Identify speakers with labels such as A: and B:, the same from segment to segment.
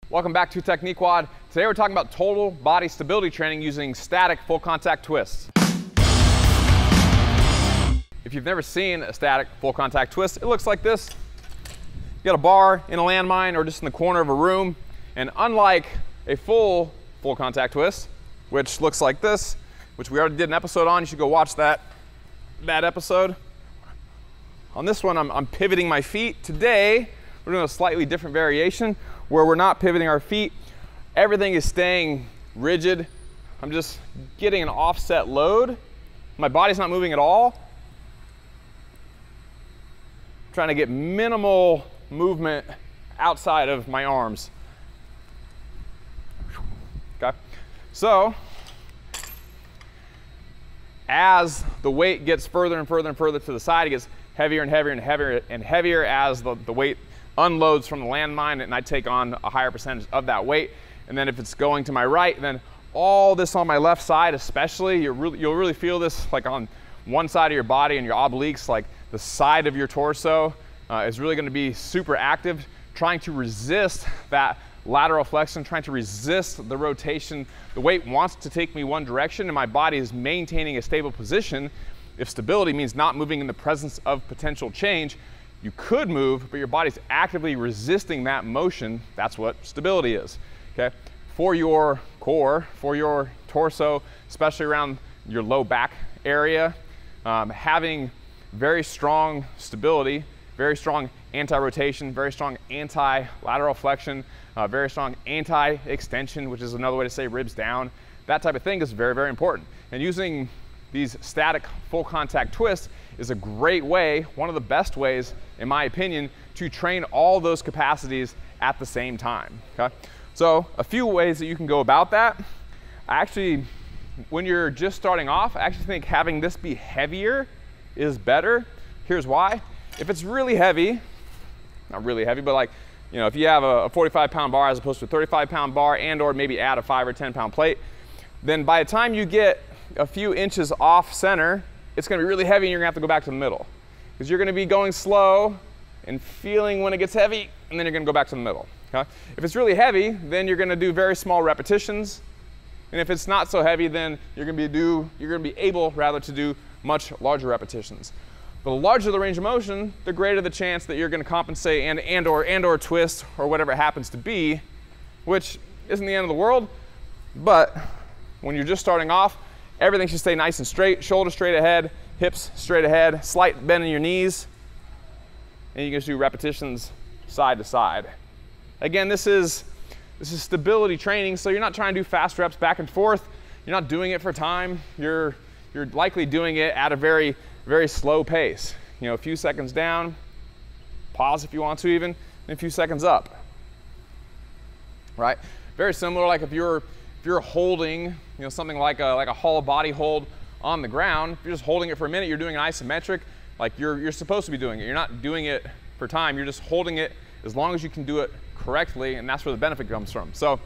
A: Welcome back to TechniqueWOD. Today we're talking about total body stability training using static full contact twists. If you've never seen a static full contact twist, it looks like this. You got a bar in a landmine or just in the corner of a room, and unlike a full contact twist, which looks like this, which we already did an episode on, you should go watch that episode. On this one, I'm pivoting my feet. Today, we're doing a slightly different variation where we're not pivoting our feet. Everything is staying rigid. I'm just getting an offset load. My body's not moving at all. I'm trying to get minimal movement outside of my arms. Okay, so as the weight gets further and further and further to the side, it gets heavier and heavier and heavier and heavier as the weight unloads from the landmine, and I take on a higher percentage of that weight. And then if it's going to my right, then all this on my left side especially, you'll really feel this like on one side of your body and your obliques, like the side of your torso is really gonna be super active, trying to resist that lateral flexion, trying to resist the rotation. The weight wants to take me one direction and my body is maintaining a stable position. If stability means not moving in the presence of potential change, you could move, but your body's actively resisting that motion. That's what stability is, okay? For your core, for your torso, especially around your low back area, having very strong stability, very strong anti-rotation, very strong anti-lateral flexion, very strong anti-extension, which is another way to say ribs down. That type of thing is very, very important. And using these static full contact twists is a great way, one of the best ways, in my opinion, to train all those capacities at the same time, okay? So a few ways that you can go about that. Actually, when you're just starting off, I actually think having this be heavier is better. Here's why. If it's really heavy, not really heavy, but like, you know, if you have a 45-pound bar as opposed to a 35-pound bar and or maybe add a 5 or 10-pound plate, then by the time you get a few inches off center, it's gonna be really heavy and you're gonna have to go back to the middle. Because you're gonna be going slow and feeling when it gets heavy, and then you're gonna go back to the middle, okay? If it's really heavy, then you're gonna do very small repetitions. And if it's not so heavy, then you're gonna be able rather to do much larger repetitions. The larger the range of motion, the greater the chance that you're gonna compensate and or twist or whatever it happens to be, which isn't the end of the world, but when you're just starting off, everything should stay nice and straight, shoulder straight ahead, hips straight ahead, slight bend in your knees, and you can just do repetitions side to side. Again, this is stability training, so you're not trying to do fast reps back and forth. You're not doing it for time. You're likely doing it at a very, very slow pace. You know, a few seconds down, pause if you want to even, and a few seconds up, right? Very similar, like if you're holding, you know, something like a hollow body hold on the ground. If you're just holding it for a minute, you're doing an isometric, like you're supposed to be doing it. You're not doing it for time. You're just holding it as long as you can do it correctly, and that's where the benefit comes from. So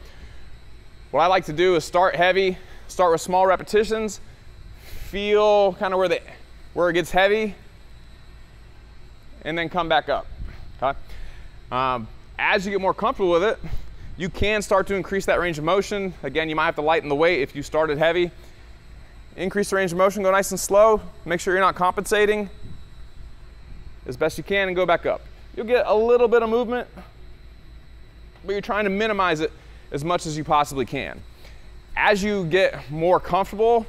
A: what I like to do is start heavy, start with small repetitions, feel kind of where it gets heavy, and then come back up, okay? As you get more comfortable with it, you can start to increase that range of motion. Again, you might have to lighten the weight if you started heavy. Increase the range of motion, go nice and slow. Make sure you're not compensating as best you can and go back up. You'll get a little bit of movement, but you're trying to minimize it as much as you possibly can. As you get more comfortable,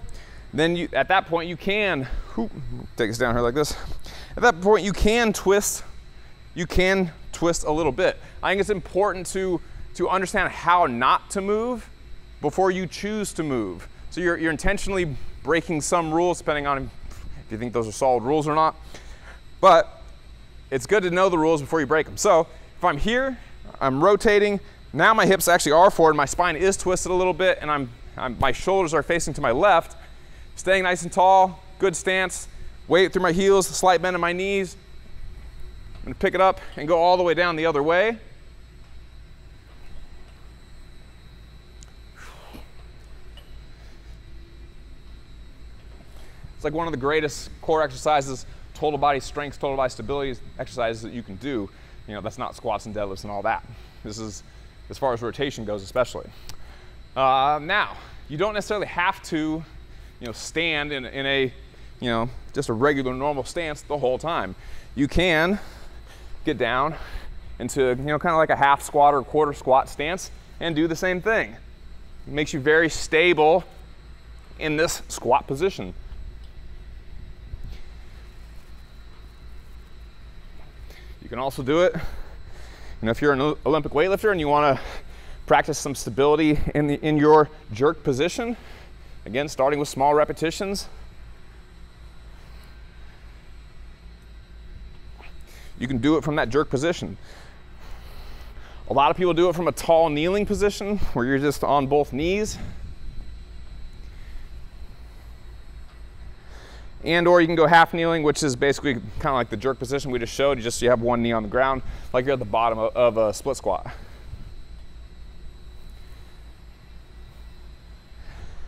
A: then at that point you can, take us down here like this. At that point you can twist a little bit. I think it's important to understand how not to move before you choose to move. So you're intentionally breaking some rules, depending on if you think those are solid rules or not. But it's good to know the rules before you break them. So if I'm here, I'm rotating, now my hips actually are forward, my spine is twisted a little bit, and my shoulders are facing to my left, staying nice and tall, good stance, weight through my heels, slight bend in my knees. I'm gonna pick it up and go all the way down the other way. It's like one of the greatest core exercises, total body strength, total body stability exercises that you can do. You know, that's not squats and deadlifts and all that. This is as far as rotation goes especially. Now, you don't necessarily have to, stand in a, just a regular normal stance the whole time. You can get down into, kind of like a half squat or a quarter squat stance and do the same thing. It makes you very stable in this squat position. You can also do it, if you're an Olympic weightlifter and you want to practice some stability in your jerk position. Again, starting with small repetitions. You can do it from that jerk position. A lot of people do it from a tall kneeling position where you're just on both knees. And or you can go half kneeling, which is basically kind of like the jerk position we just showed. You have one knee on the ground, like you're at the bottom of a split squat.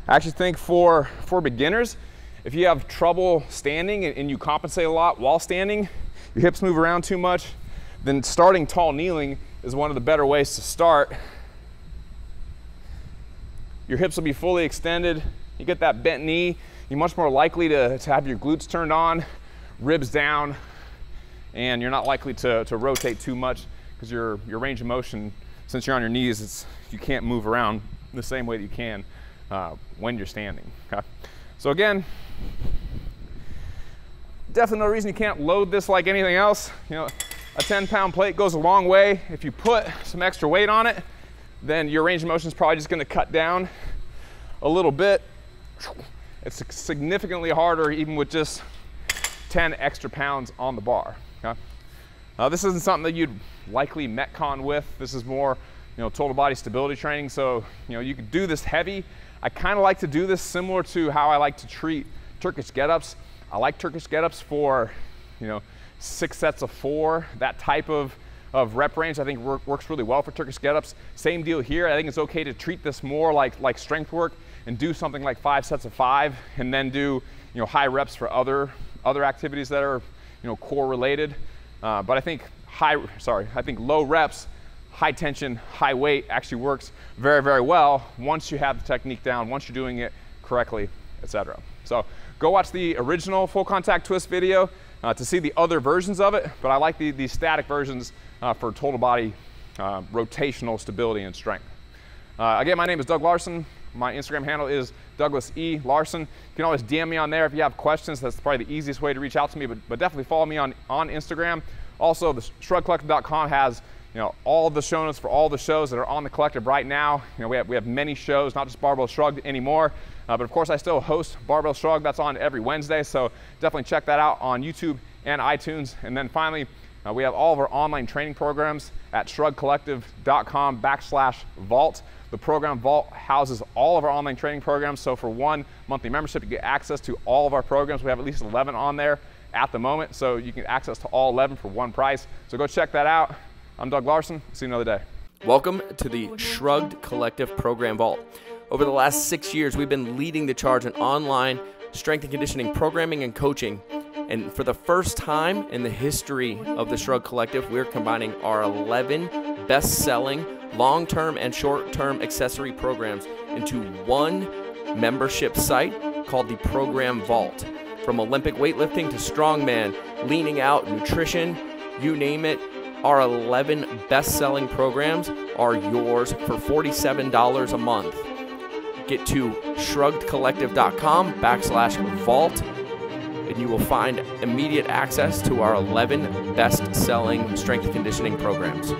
A: I actually think for beginners, if you have trouble standing and you compensate a lot while standing, your hips move around too much, then starting tall kneeling is one of the better ways to start. Your hips will be fully extended. You get that bent knee, you're much more likely to have your glutes turned on, ribs down, and you're not likely to rotate too much because your range of motion, since you're on your knees, you can't move around the same way that you can when you're standing. Okay? So again, definitely no reason you can't load this like anything else. A 10-pound plate goes a long way. If you put some extra weight on it, then your range of motion is probably just going to cut down a little bit. It's significantly harder even with just 10 extra pounds on the bar. Okay? This isn't something that you'd likely Metcon with. This is more, total body stability training. So, you could do this heavy. I kind of like to do this similar to how I like to treat Turkish get-ups. I like Turkish get-ups for, 6 sets of 4. That type of rep range I think works really well for Turkish get-ups. Same deal here. I think it's okay to treat this more like strength work and do something like 5 sets of 5 and then do, high reps for other activities that are, core related. But I think low reps, high tension, high weight actually works very, very well once you have the technique down, once you're doing it correctly, etc. So go watch the original full contact twist video to see the other versions of it, but I like the static versions for total body rotational stability and strength. Again, my name is Doug Larson. My Instagram handle is Douglas E. Larson. You can always DM me on there if you have questions. That's probably the easiest way to reach out to me, but definitely follow me on Instagram. Also, the ShruggedCollective.com has all the show notes for all the shows that are on the collective right now. We have many shows, not just Barbell Shrugged anymore, but of course I still host Barbell Shrugged. That's on every Wednesday, so definitely check that out on YouTube and iTunes. And then finally, we have all of our online training programs at ShruggedCollective.com/vault. The program Vault houses all of our online training programs. So for one monthly membership, you get access to all of our programs. We have at least 11 on there at the moment, so you can get access to all 11 for one price. So go check that out. I'm Doug Larson. See you another day.
B: Welcome to the Shrugged Collective Program Vault. Over the last 6 years, we've been leading the charge in online strength and conditioning programming and coaching. And for the first time in the history of the Shrugged Collective, we're combining our 11 best-selling long-term and short-term accessory programs into one membership site called the Program Vault. From Olympic weightlifting to strongman, leaning out, nutrition, you name it, our 11 best-selling programs are yours for $47 a month. Get to ShruggedCollective.com/vault and you will find immediate access to our 11 best-selling strength and conditioning programs.